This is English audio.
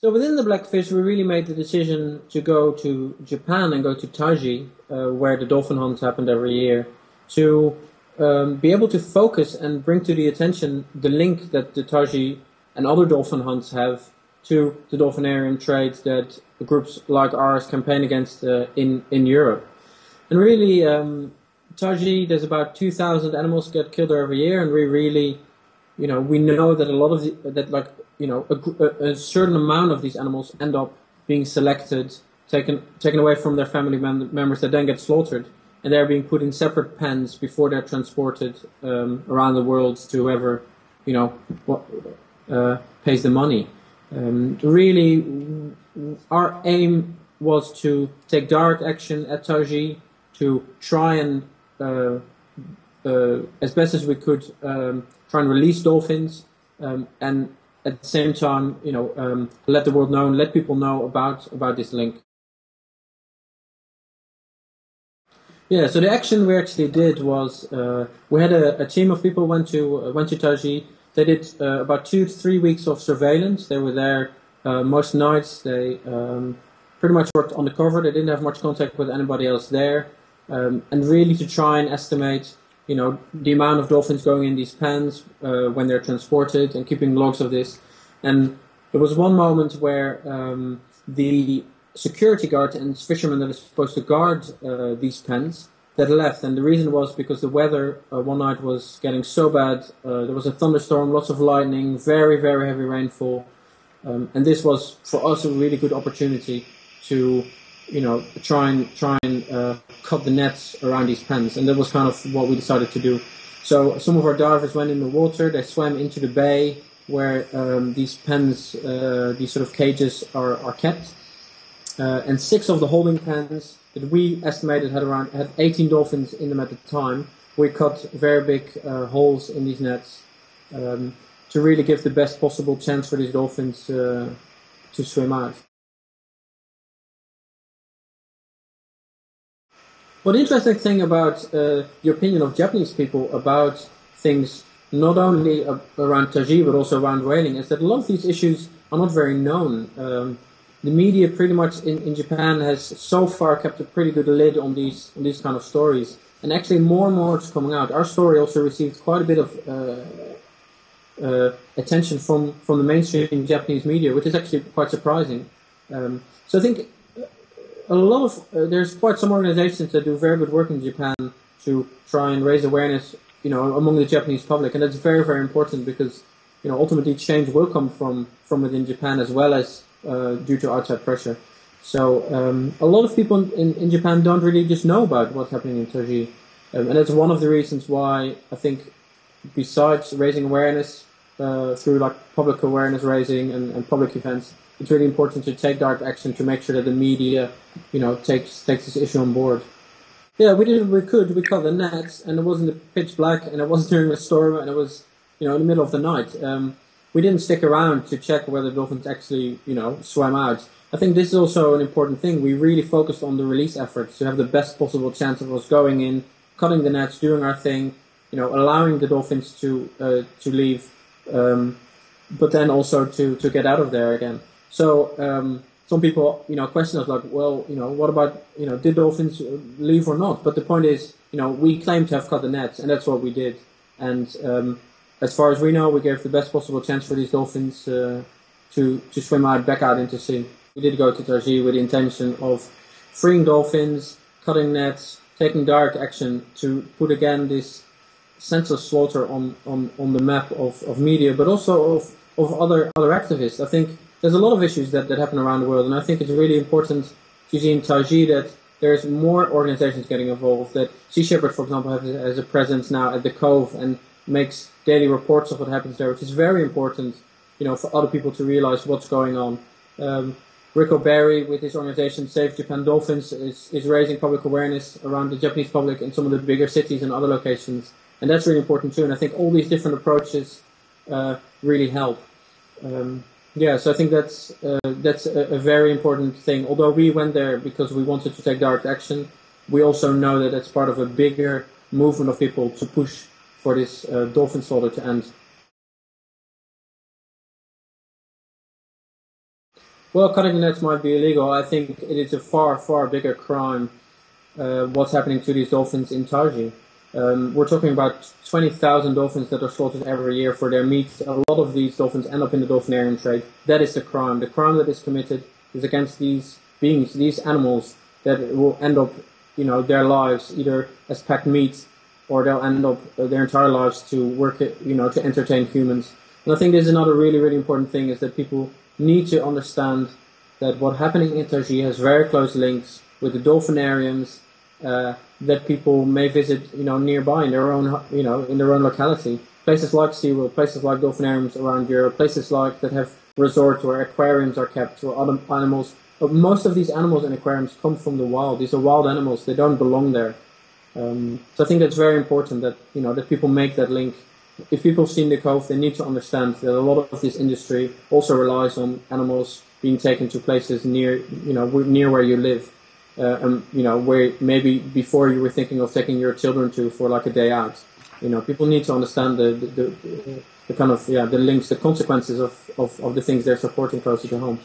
So within the Blackfish, we really made the decision to go to Japan and go to Taiji, where the dolphin hunts happened every year, to be able to focus and bring to the attention the link that the Taiji and other dolphin hunts have to the dolphinarium trade that groups like ours campaign against in Europe. And really, Taiji, there's about 2,000 animals get killed every year, and we really, we know that a lot of a certain amount of these animals end up being selected, taken away from their family members that then get slaughtered, and they're being put in separate pens before they're transported around the world to whoever pays the money. Really, our aim was to take direct action at Taiji to try and, as best as we could, try and release dolphins, and at the same time, let the world know and let people know about this link. Yeah, so the action we actually did was we had a team of people went to Taiji. They did about 2 to 3 weeks of surveillance. They were there most nights. They pretty much worked undercover. They didn't have much contact with anybody else there, and really to try and estimate the amount of dolphins going in these pens when they're transported, and keeping logs of this. And there was one moment where the security guard and fishermen that are supposed to guard these pens that left, and the reason was because the weather one night was getting so bad. There was a thunderstorm, lots of lightning, very, very heavy rainfall, and this was for us a really good opportunity to try and cut the nets around these pens, and that was kind of what we decided to do. So some of our divers went in the water, they swam into the bay where these pens, these sort of cages are kept, and 6 of the holding pens that we estimated had 18 dolphins in them at the time. We cut very big holes in these nets to really give the best possible chance for these dolphins to swim out. Well, the interesting thing about the opinion of Japanese people about things, not only around Taiji but also around whaling, is that a lot of these issues are not very known. The media pretty much in Japan has so far kept a pretty good lid on these kind of stories, and actually more and more is coming out. Our story also received quite a bit of attention from the mainstream Japanese media, which is actually quite surprising. So I think a lot of there's quite some organizations that do very good work in Japan to try and raise awareness, among the Japanese public, and that's very, very important because ultimately change will come from within Japan as well as due to outside pressure. So a lot of people in Japan don't really just know about what's happening in Taiji, and that's one of the reasons why I think, besides raising awareness through like public awareness raising and public events, it's really important to take direct action to make sure that the media, takes this issue on board. Yeah, we did what we could. We cut the nets, and it wasn't pitch black, and it wasn't during a storm, and it was, in the middle of the night. We didn't stick around to check whether dolphins actually, swam out. I think this is also an important thing. We really focused on the release efforts to have the best possible chance of us going in, cutting the nets, doing our thing, allowing the dolphins to leave, but then also to get out of there again. So some people, question us like, well, what about, did dolphins leave or not? But the point is, we claim to have cut the nets, and that's what we did. And as far as we know, we gave the best possible chance for these dolphins to swim back out into sea. We did go to Taiji with the intention of freeing dolphins, cutting nets, taking direct action to put again this senseless slaughter on the map of media, but also of other activists. I think there's a lot of issues that happen around the world, and I think it's really important to see in Taiji that there's more organizations getting involved, that Sea Shepherd, for example, has a presence now at the Cove and makes daily reports of what happens there, which is very important, for other people to realize what's going on. Rico Berry, with his organization Save Japan Dolphins, is raising public awareness around the Japanese public in some of the bigger cities and other locations, and that's really important too. And I think all these different approaches really help. So I think that's a very important thing. Although we went there because we wanted to take direct action, we also know that it's part of a bigger movement of people to push for this dolphin slaughter to end. Well, cutting the nets might be illegal. I think it is a far, far bigger crime what's happening to these dolphins in Taiji. We're talking about 20,000 dolphins that are slaughtered every year for their meat. A lot of these dolphins end up in the dolphinarium trade. That is the crime. The crime that is committed is against these beings, these animals that will end up, their lives either as packed meat, or they'll end up their entire lives to work, to entertain humans. And I think there's another really, really important thing is that people need to understand that what's happening in Taiji has very close links with the dolphinariums that people may visit, nearby in their own, in their own locality. Places like SeaWorld, places like dolphinariums around Europe, places like that have resorts where aquariums are kept, where other animals. But most of these animals in aquariums come from the wild. These are wild animals. They don't belong there. So I think that's very important that, that people make that link. If people have seen the Cove, they need to understand that a lot of this industry also relies on animals being taken to places near, near where you live. Where maybe before you were thinking of taking your children to for like a day out. People need to understand the kind of, the links, the consequences of the things they're supporting closer to home.